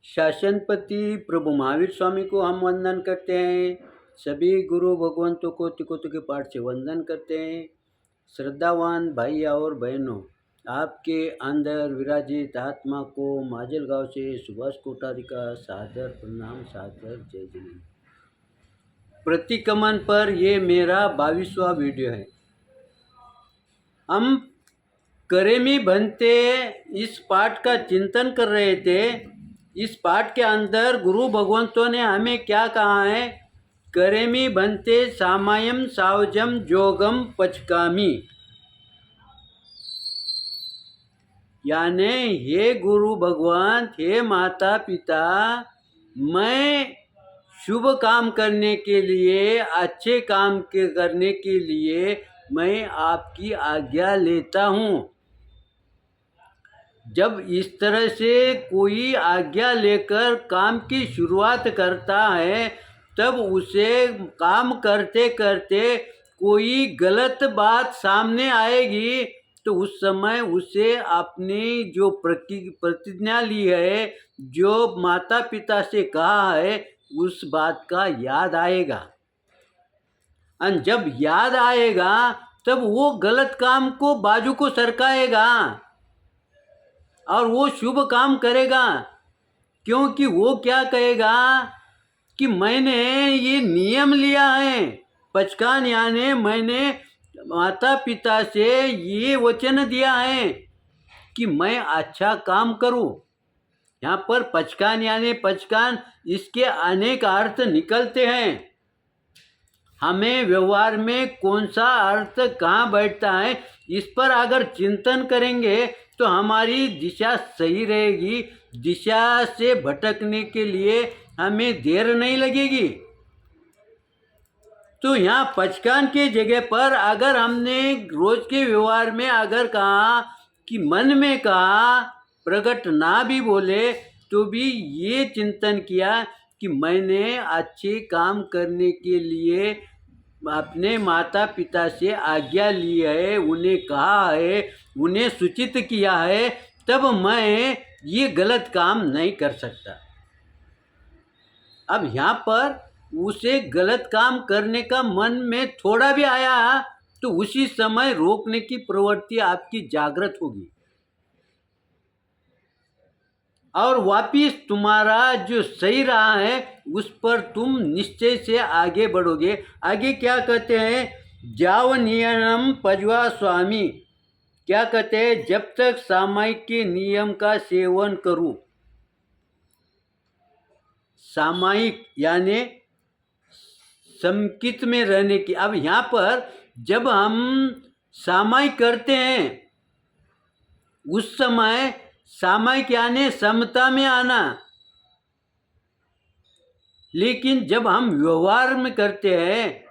शासनपति प्रभु महावीर स्वामी को हम वंदन करते हैं। सभी गुरु भगवंतों को तिकोतों के पाठ से वंदन करते हैं। श्रद्धावान भाई और बहनों, आपके अंदर विराजित आत्मा को माजलगांव से सुभाष कोठारी का सादर प्रणाम, सादर जय जिनेन्द्र। प्रतिक्रमण पर ये मेरा 22वां वीडियो है। हम करेमी बनते इस पाठ का चिंतन कर रहे थे। इस पाठ के अंदर गुरु भगवंतों ने हमें क्या कहा है? करेमी बनते सामायम सावजम जोगम पचकामी, यानी हे गुरु भगवान, हे माता पिता, मैं शुभ काम करने के लिए, अच्छे काम करने के लिए मैं आपकी आज्ञा लेता हूँ। जब इस तरह से कोई आज्ञा लेकर काम की शुरुआत करता है, तब उसे काम करते करते कोई गलत बात सामने आएगी तो उस समय उसे अपनी जो प्रतिज्ञा ली है, जो माता पिता से कहा है, उस बात का याद आएगा। और जब याद आएगा तब वो गलत काम को बाजू को सरकाएगा और वो शुभ काम करेगा। क्योंकि वो क्या कहेगा कि मैंने ये नियम लिया है, पचकान, यानी मैंने माता पिता से ये वचन दिया है कि मैं अच्छा काम करूं। यहाँ पर पचकान यानी पचकान, इसके अनेक अर्थ निकलते हैं। हमें व्यवहार में कौन सा अर्थ कहाँ बैठता है, इस पर अगर चिंतन करेंगे तो हमारी दिशा सही रहेगी। दिशा से भटकने के लिए हमें देर नहीं लगेगी। तो यहाँ पचकान के जगह पर अगर हमने रोज के व्यवहार में अगर कहा कि मन में कहा, प्रकट ना भी बोले तो भी ये चिंतन किया कि मैंने अच्छे काम करने के लिए अपने माता पिता से आज्ञा ली है, उन्हें कहा है, उन्हें सूचित किया है, तब मैं ये गलत काम नहीं कर सकता। अब यहाँ पर उसे गलत काम करने का मन में थोड़ा भी आया तो उसी समय रोकने की प्रवृत्ति आपकी जागृत होगी और वापिस तुम्हारा जो सही रहा है उस पर तुम निश्चय से आगे बढ़ोगे। आगे क्या कहते हैं? जाव नियम पजवा स्वामी, क्या कहते हैं? जब तक सामायिक के नियम का सेवन करूं। सामायिक यानी समकित में रहने की। अब यहाँ पर जब हम सामायिक करते हैं उस समय सामायिक यानी समता में आना, लेकिन जब हम व्यवहार में करते हैं,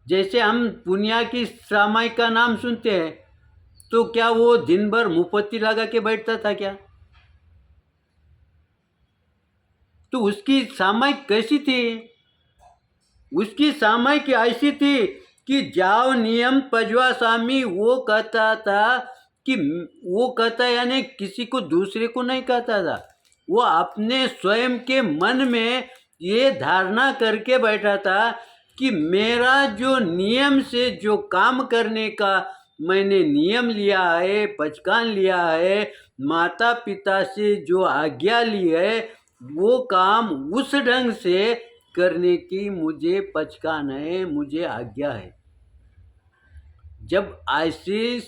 जैसे हम पुनिया की सामायिक का नाम सुनते हैं तो क्या वो दिन भर मुपत्ती लगा के बैठता था क्या? तो उसकी सामायिक कैसी थी? उसकी सामायिक ऐसी थी कि जाओ नियम पजवा स्वामी, वो कहता था कि वो कहता यानी किसी को दूसरे को नहीं कहता था, वो अपने स्वयं के मन में ये धारणा करके बैठा था कि मेरा जो नियम से जो काम करने का मैंने नियम लिया है, पचकान लिया है, माता पिता से जो आज्ञा ली है, वो काम उस ढंग से करने की मुझे पचकान है, मुझे आज्ञा है। जब ऐसे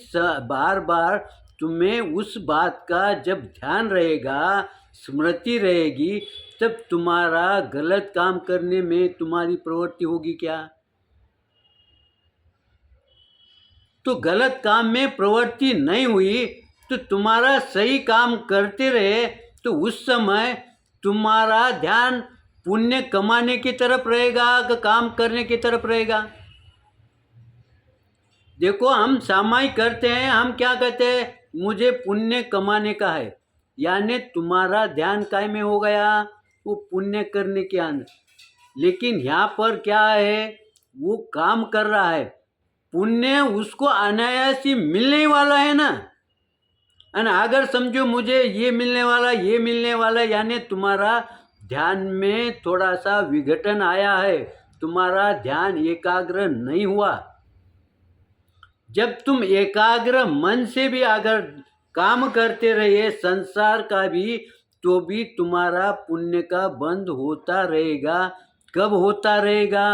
बार बार तुम्हें उस बात का जब ध्यान रहेगा, स्मृति रहेगी, तब तुम्हारा गलत काम करने में तुम्हारी प्रवृत्ति होगी क्या? तो गलत काम में प्रवृत्ति नहीं हुई तो तुम्हारा सही काम करते रहे तो उस समय तुम्हारा ध्यान पुण्य कमाने की तरफ रहेगा कि काम करने की तरफ रहेगा? देखो, हम सामायिक करते हैं, हम क्या कहते हैं? मुझे पुण्य कमाने का है, यानी तुम्हारा ध्यान काय में हो गया? वो पुण्य करने के अंदर। लेकिन यहाँ पर क्या है? वो काम कर रहा है, पुण्य उसको अनायास ही मिलने वाला है ना। और अगर समझो मुझे ये मिलने वाला, यानी तुम्हारा ध्यान में थोड़ा सा विघटन आया है, तुम्हारा ध्यान एकाग्र नहीं हुआ। जब तुम एकाग्र मन से भी अगर काम करते रहे संसार का भी, तो भी तुम्हारा पुण्य का बंद होता रहेगा। कब होता रहेगा?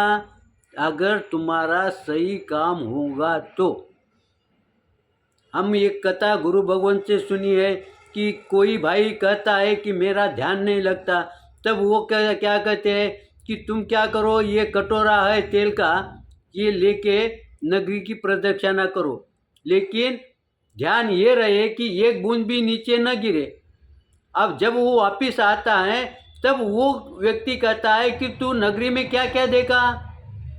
अगर तुम्हारा सही काम होगा तो। हम एक कथा गुरु भगवान से सुनी है कि कोई भाई कहता है कि मेरा ध्यान नहीं लगता, तब वो क्या कहते हैं कि तुम क्या करो, ये कटोरा है तेल का, ये लेके नगरी की प्रदक्षिणा करो, लेकिन ध्यान ये रहे कि एक बूंद भी नीचे न गिरे। अब जब वो वापिस आता है तब वो व्यक्ति कहता है कि तू नगरी में क्या क्या देखा?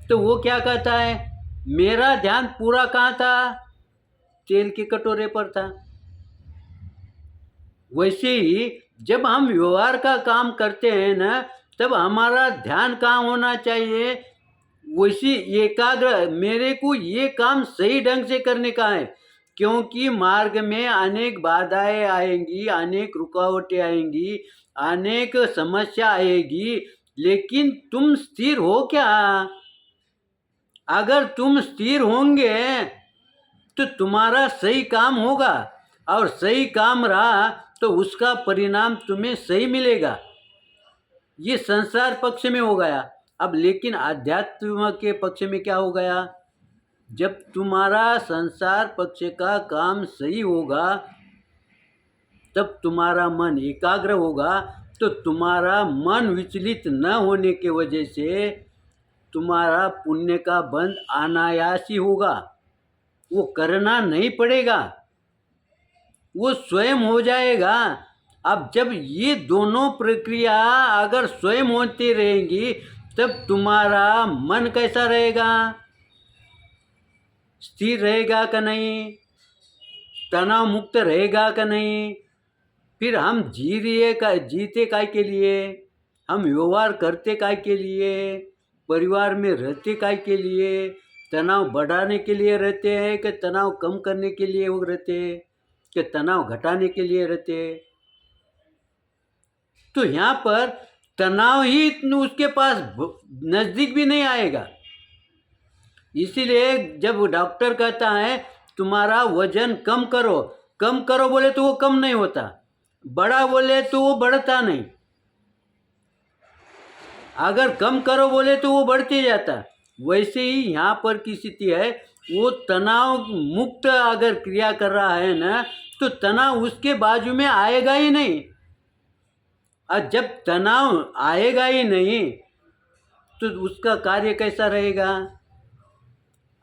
तो वो क्या कहता है, मेरा ध्यान पूरा कहाँ था? तेल के कटोरे पर था। वैसे ही जब हम व्यवहार का काम करते हैं ना, तब हमारा ध्यान कहाँ होना चाहिए? वैसी एकाग्र, मेरे को ये काम सही ढंग से करने का है, क्योंकि मार्ग में अनेक बाधाएं आएंगी, अनेक रुकावटें आएंगी, अनेक समस्या आएगी, लेकिन तुम स्थिर हो क्या? अगर तुम स्थिर होंगे तो तुम्हारा सही काम होगा, और सही काम रहा तो उसका परिणाम तुम्हें सही मिलेगा। ये संसार पक्ष में हो गया। अब लेकिन आध्यात्म के पक्ष में क्या हो गया? जब तुम्हारा संसार पक्ष का काम सही होगा, तब तुम्हारा मन एकाग्र होगा, तो तुम्हारा मन विचलित न होने के वजह से तुम्हारा पुण्य का बंध अनायास ही होगा। वो करना नहीं पड़ेगा, वो स्वयं हो जाएगा। अब जब ये दोनों प्रक्रिया अगर स्वयं होती रहेंगी, तब तुम्हारा मन कैसा रहेगा? स्थिर रहेगा कि नहीं? तनाव मुक्त रहेगा कि नहीं? फिर हम जीते काय के लिए? हम व्यवहार करते काय के लिए? परिवार में रहते काय के लिए? तनाव बढ़ाने के लिए रहते हैं कि तनाव कम करने के लिए वो रहते हैं, कि तनाव घटाने के लिए रहते हैं? तो यहाँ पर तनाव ही उसके पास नज़दीक भी नहीं आएगा। इसीलिए जब डॉक्टर कहता है तुम्हारा वजन कम करो बोले तो वो कम नहीं होता, बढ़ा बोले तो वो बढ़ता नहीं। अगर कम करो बोले तो वो बढ़ते जाता। वैसे ही यहाँ पर की स्थिति है, वो तनाव मुक्त अगर क्रिया कर रहा है ना, तो तनाव उसके बाजू में आएगा ही नहीं। और जब तनाव आएगा ही नहीं तो उसका कार्य कैसा रहेगा?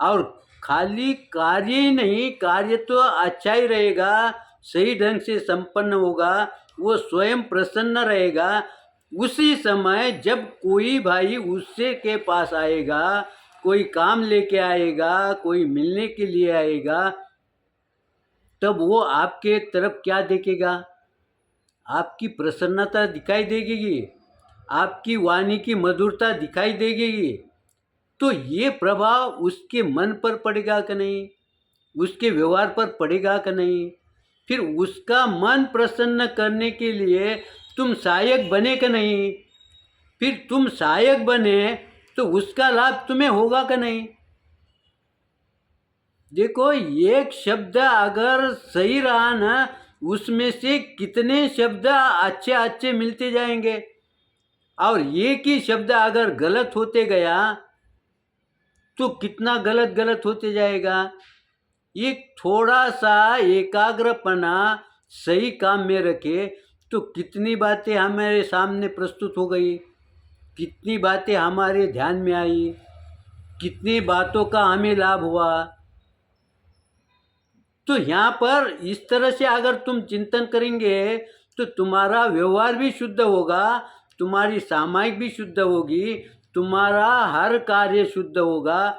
और खाली कार्य ही नहीं, कार्य तो अच्छा ही रहेगा, सही ढंग से संपन्न होगा, वो स्वयं प्रसन्न रहेगा। उसी समय जब कोई भाई उससे के पास आएगा, कोई काम लेके आएगा, कोई मिलने के लिए आएगा, तब वो आपके तरफ क्या देखेगा? आपकी प्रसन्नता दिखाई देगी, आपकी वाणी की मधुरता दिखाई देगी। तो ये प्रभाव उसके मन पर पड़ेगा कि नहीं? उसके व्यवहार पर पड़ेगा कि नहीं? फिर उसका मन प्रसन्न करने के लिए तुम सहायक बने कि नहीं? फिर तुम सहायक बने तो उसका लाभ तुम्हें होगा कि नहीं? देखो, एक शब्द अगर सही रहा ना, उसमें से कितने शब्द अच्छे अच्छे मिलते जाएंगे, और एक ही शब्द अगर गलत होते गया तो कितना गलत होते जाएगा। एक थोड़ा सा एकाग्रपना सही काम में रखे तो कितनी बातें हमारे सामने प्रस्तुत हो गई, कितनी बातें हमारे ध्यान में आई, कितनी बातों का हमें लाभ हुआ। तो यहाँ पर इस तरह से अगर तुम चिंतन करेंगे तो तुम्हारा व्यवहार भी शुद्ध होगा, तुम्हारी सामायिक भी शुद्ध होगी, तुम्हारा हर कार्य शुद्ध होगा,